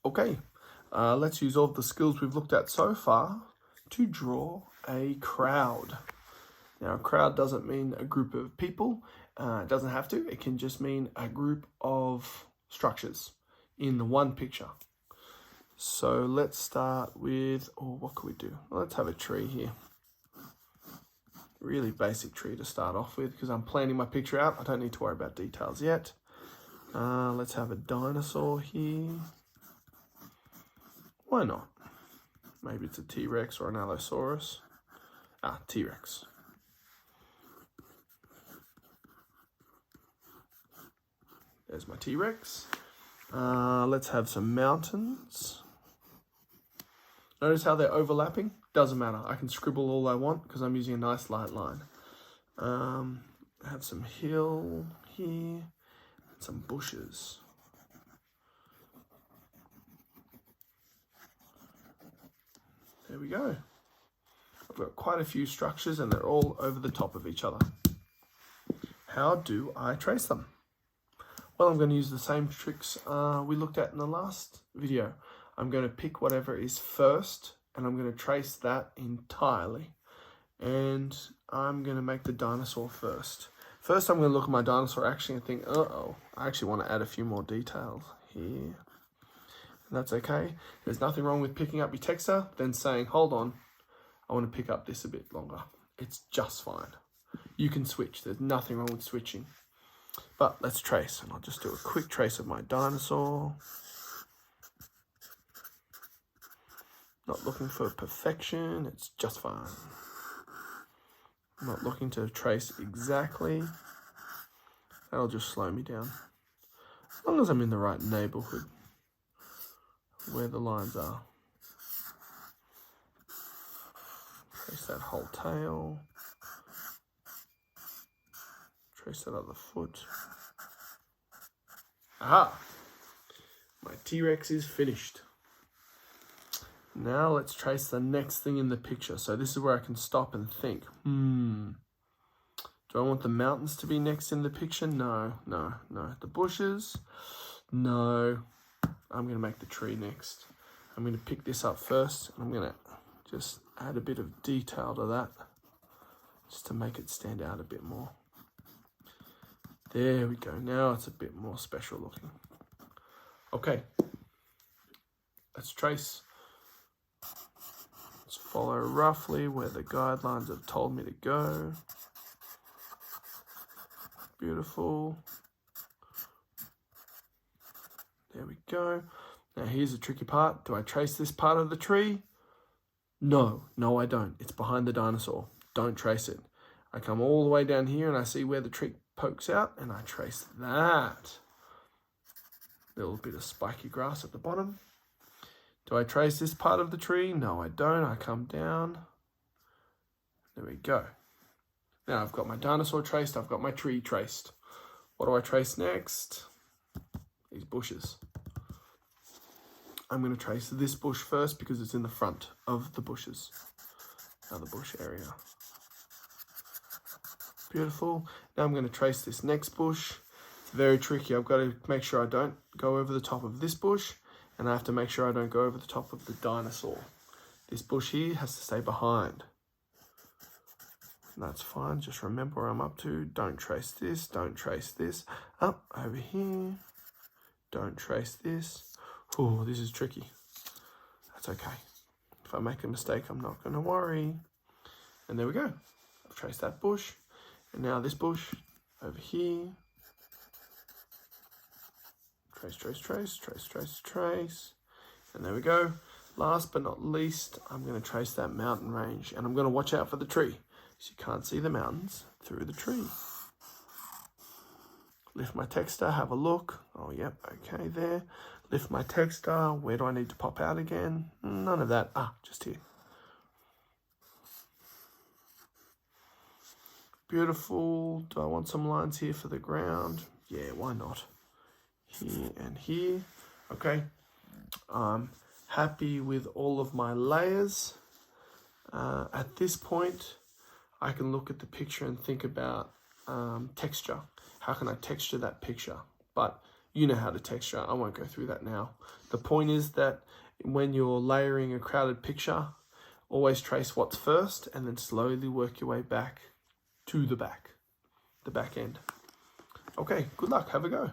Okay, let's use all of the skills we've looked at so far to draw a crowd. Now, a crowd doesn't mean a group of people. It doesn't have to. It can just mean a group of structures in the one picture. So let's start with, what could we do? Let's have a tree here. Really basic tree to start off with because I'm planning my picture out. I don't need to worry about details yet. Let's have a dinosaur here. Why not? Maybe it's a T-Rex or an Allosaurus. T-Rex. There's my T-Rex. Let's have some mountains. Notice how they're overlapping? Doesn't matter. I can scribble all I want because I'm using a nice light line. Have some hill here and some bushes. There we go. I've got quite a few structures and they're all over the top of each other. How do I trace them? Well, I'm going to use the same tricks we looked at in the last video. I'm going to pick whatever is first and I'm going to trace that entirely. And I'm going to make the dinosaur first. First, I'm going to look at my dinosaur actually and think, I actually want to add a few more details here. And that's okay. There's nothing wrong with picking up your texture, then saying, hold on, I want to pick up this a bit longer. It's just fine. You can switch. There's nothing wrong with switching. But let's trace, and I'll just do a quick trace of my dinosaur. Not looking for perfection, it's just fine. I'm not looking to trace exactly. That'll just slow me down. As long as I'm in the right neighborhood where the lines are. Trace that whole tail. Trace that other foot. Aha! My T-Rex is finished. Now let's trace the next thing in the picture. So this is where I can stop and think. Do I want the mountains to be next in the picture? No. The bushes? No. I'm going to make the tree next. I'm going to pick this up first. And I'm going to just add a bit of detail to that. Just to make it stand out a bit more. There we go. Now it's a bit more special looking. Okay. Let's trace. Let's follow roughly where the guidelines have told me to go. Beautiful. There we go. Now here's the tricky part. Do I trace this part of the tree? No, I don't. It's behind the dinosaur. Don't trace it. I come all the way down here and I see where the tree pokes out and I trace that. Little bit of spiky grass at the bottom. Do I trace this part of the tree? No, I don't. I come down. There we go. Now I've got my dinosaur traced. I've got my tree traced. What do I trace next? These bushes. I'm going to trace this bush first because it's in the front of the bushes. Another bush area. Beautiful. Now I'm going to trace this next bush. It's very tricky. I've got to make sure I don't go over the top of this bush. And I have to make sure I don't go over the top of the dinosaur. This bush here has to stay behind. And that's fine. Just remember where I'm up to. Don't trace this. Don't trace this. Up over here. Don't trace this. Oh, this is tricky. That's okay. If I make a mistake, I'm not going to worry. And there we go. I've traced that bush. And now this bush over here. Trace. And there we go. Last but not least, I'm going to trace that mountain range. And I'm going to watch out for the tree. So you can't see the mountains through the tree. Lift my texture, have a look. Oh, yep, okay, there. Lift my texture. Where do I need to pop out again? None of that. Just here. Beautiful. Do I want some lines here for the ground? Yeah, why not? Here and here. Okay. I'm happy with all of my layers. At this point, I can look at the picture and think about texture. How can I texture that picture? But You know how to texture. I won't go through that now. The point is that when you're layering a crowded picture, always trace what's first and then slowly work your way back to the back end. Okay, good luck. Have a go.